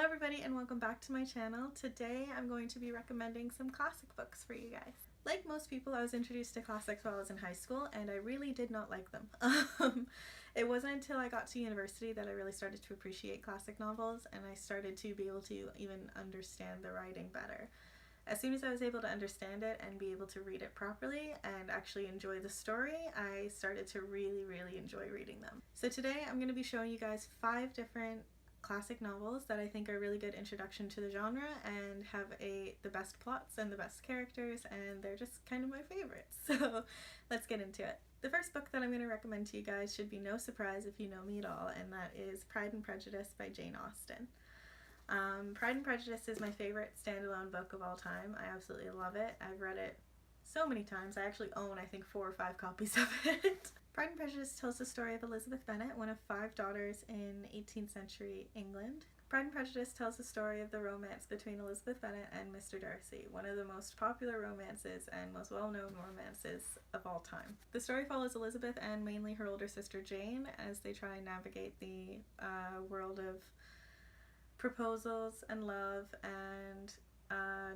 everybody and welcome back to my channel. Today I'm going to be recommending some classic books for you guys. Like most people, I was introduced to classics while I was in high school and I really did not like them. It wasn't until I got to university that I really started to appreciate classic novels and I started to be able to even understand the writing better. As soon as I was able to understand it and be able to read it properly and actually enjoy the story, I started to really enjoy reading them. So today I'm going to be showing you guys 5 different classic novels that I think are a really good introduction to the genre and have the best plots and the best characters, and they're just kind of my favorites. So let's get into it. The first book that I'm going to recommend to you guys should be no surprise if you know me at all, and that is Pride and Prejudice by Jane Austen. Pride and Prejudice is my favorite standalone book of all time. I absolutely love it. I've read it so many times. I actually own I think 4 or 5 copies of it. Pride and Prejudice tells the story of Elizabeth Bennet, one of 5 daughters in 18th century England. Pride and Prejudice tells the story of the romance between Elizabeth Bennet and Mr. Darcy, one of the most popular romances and most well-known romances of all time. The story follows Elizabeth and mainly her older sister Jane as they try and navigate the world of proposals and love and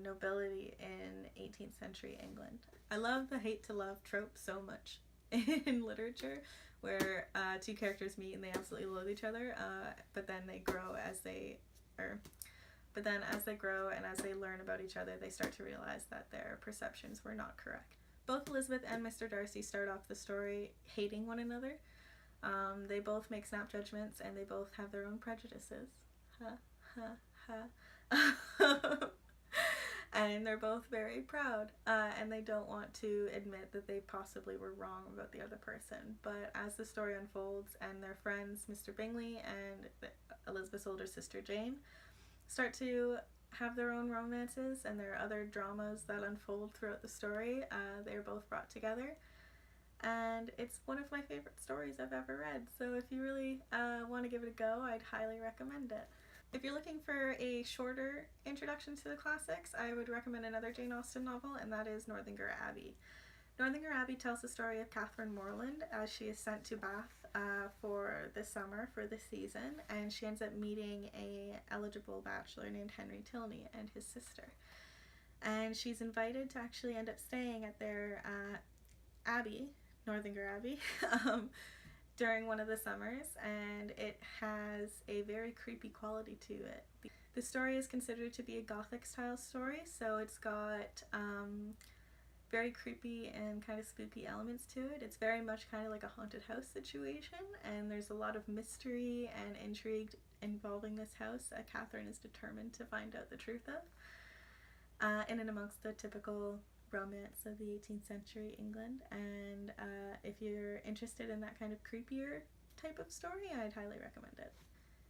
nobility in 18th century England. I love the hate to love trope so much in literature, where 2 characters meet and they absolutely love each other, but then they grow as they grow and as they learn about each other, they start to realize that their perceptions were not correct. Both Elizabeth and Mr. Darcy start off the story hating one another. They both make snap judgments and they both have their own prejudices. And they're both very proud, and they don't want to admit that they possibly were wrong about the other person. But as the story unfolds and their friends Mr. Bingley and Elizabeth's older sister Jane start to have their own romances and there are other dramas that unfold throughout the story, they are both brought together. And it's one of my favorite stories I've ever read, so if you really want to give it a go, I'd highly recommend it. If you're looking for a shorter introduction to the classics, I would recommend another Jane Austen novel, and that is Northanger Abbey. Northanger Abbey tells the story of Catherine Morland as she is sent to Bath for the summer, for the season, and she ends up meeting an eligible bachelor named Henry Tilney and his sister. And she's invited to actually end up staying at their Abbey, Northanger Abbey, during one of the summers, and it has a very creepy quality to it. The story is considered to be a Gothic style story, so it's got very creepy and kind of spooky elements to it. It's very much kind of like a haunted house situation, and there's a lot of mystery and intrigue involving this house that Catherine is determined to find out the truth of, in and amongst the typical romance of the 18th century England. And if you're interested in that kind of creepier type of story, I'd highly recommend it.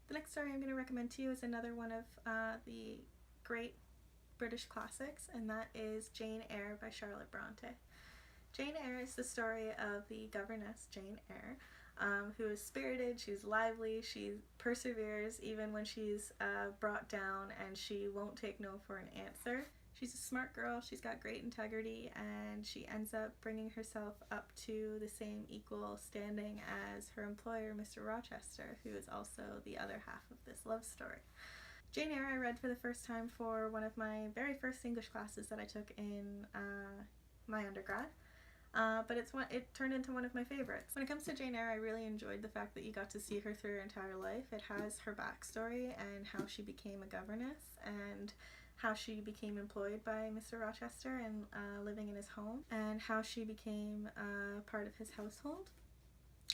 The next story I'm going to recommend to you is another one of the great British classics, and that is Jane Eyre by Charlotte Bronte. Jane Eyre is the story of the governess Jane Eyre, who is spirited, she's lively, she perseveres even when she's brought down, and she won't take no for an answer. She's a smart girl, she's got great integrity, and she ends up bringing herself up to the same equal standing as her employer, Mr. Rochester, who is also the other half of this love story. Jane Eyre I read for the first time for one of my very first English classes that I took in my undergrad, but it turned into one of my favorites. When it comes to Jane Eyre, I really enjoyed the fact that you got to see her through her entire life. It has her backstory and how she became a governess and how she became employed by Mr. Rochester and living in his home, and how she became part of his household.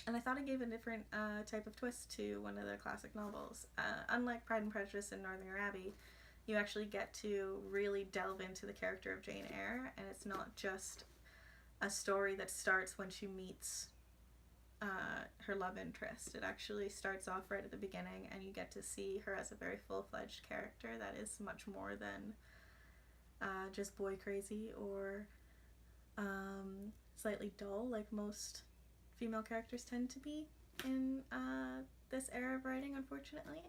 And I thought it gave a different type of twist to one of the classic novels. Unlike Pride and Prejudice and Northanger Abbey, you actually get to really delve into the character of Jane Eyre, and it's not just a story that starts when she meets her love interest. It actually starts off right at the beginning, and you get to see her as a very full-fledged character that is much more than just boy crazy or slightly dull like most female characters tend to be in this era of writing, unfortunately.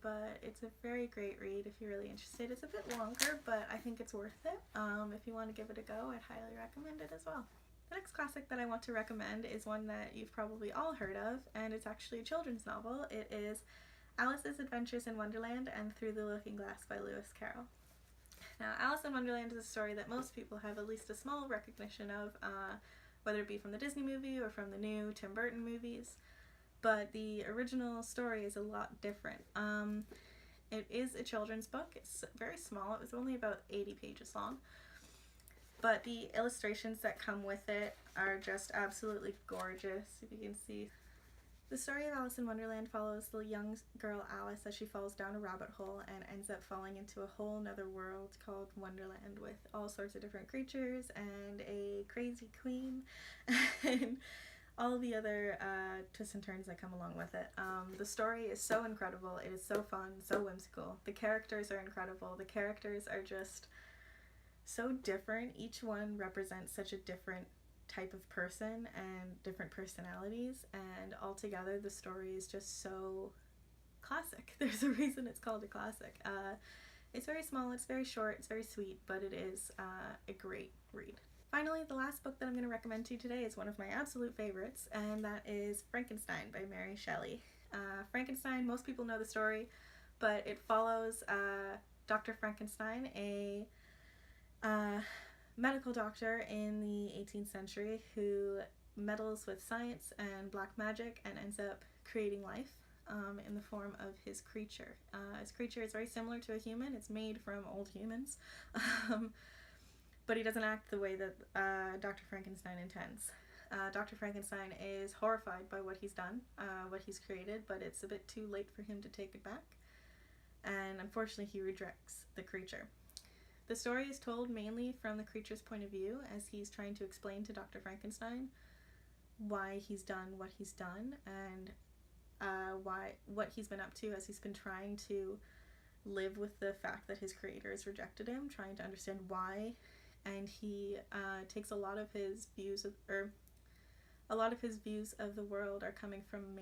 But it's a very great read if you're really interested. It's a bit longer, but I think it's worth it. If you want to give it a go, I'd highly recommend it as well. The next classic that I want to recommend is one that you've probably all heard of, and it's actually a children's novel. It is Alice's Adventures in Wonderland and Through the Looking Glass by Lewis Carroll. Now, Alice in Wonderland is a story that most people have at least a small recognition of, whether it be from the Disney movie or from the new Tim Burton movies, but the original story is a lot different. It is a children's book. It's very small. It was only about 80 pages long, but the illustrations that come with it are just absolutely gorgeous, if you can see. The story of Alice in Wonderland follows the young girl Alice as she falls down a rabbit hole and ends up falling into a whole nother world called Wonderland with all sorts of different creatures and a crazy queen and all the other twists and turns that come along with it. The story is so incredible. It is so fun, so whimsical. The characters are incredible. The characters are just so different. Each one represents such a different type of person and different personalities, and altogether the story is just so classic. There's a reason it's called a classic. It's very small, it's very short, it's very sweet, but it is a great read. Finally, the last book that I'm going to recommend to you today is one of my absolute favorites, and that is Frankenstein by Mary Shelley. Frankenstein, most people know the story, but it follows Dr. Frankenstein, a medical doctor in the 18th century who meddles with science and black magic and ends up creating life in the form of his creature. His creature is very similar to a human. It's made from old humans, but he doesn't act the way that Dr. Frankenstein intends. Dr. Frankenstein is horrified by what he's done, what he's created, but it's a bit too late for him to take it back, and unfortunately he rejects the creature. The story is told mainly from the creature's point of view as he's trying to explain to Dr. Frankenstein why he's done what he's done and what he's been up to as he's been trying to live with the fact that his creator has rejected him, trying to understand why, and he takes a lot of his views of the world are coming from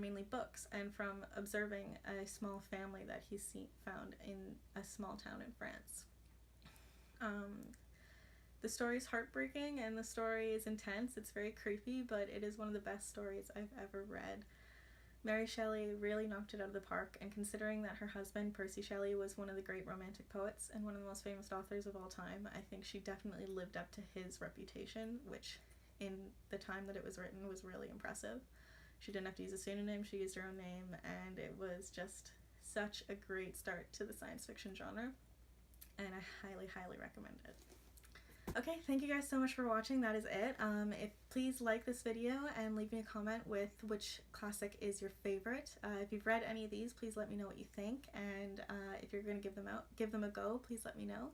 mainly books and from observing a small family that he's found in a small town in France. The story is heartbreaking and the story is intense. It's very creepy, but it is one of the best stories I've ever read. Mary Shelley really knocked it out of the park, and considering that her husband, Percy Shelley, was one of the great romantic poets and one of the most famous authors of all time, I think she definitely lived up to his reputation, which in the time that it was written was really impressive. She didn't have to use a pseudonym, she used her own name, and it was just such a great start to the science fiction genre, and I highly, highly recommend it. Okay, thank you guys so much for watching. That is it. Please like this video and leave me a comment with which classic is your favorite. If you've read any of these, please let me know what you think, and if you're going to give them a go, please let me know.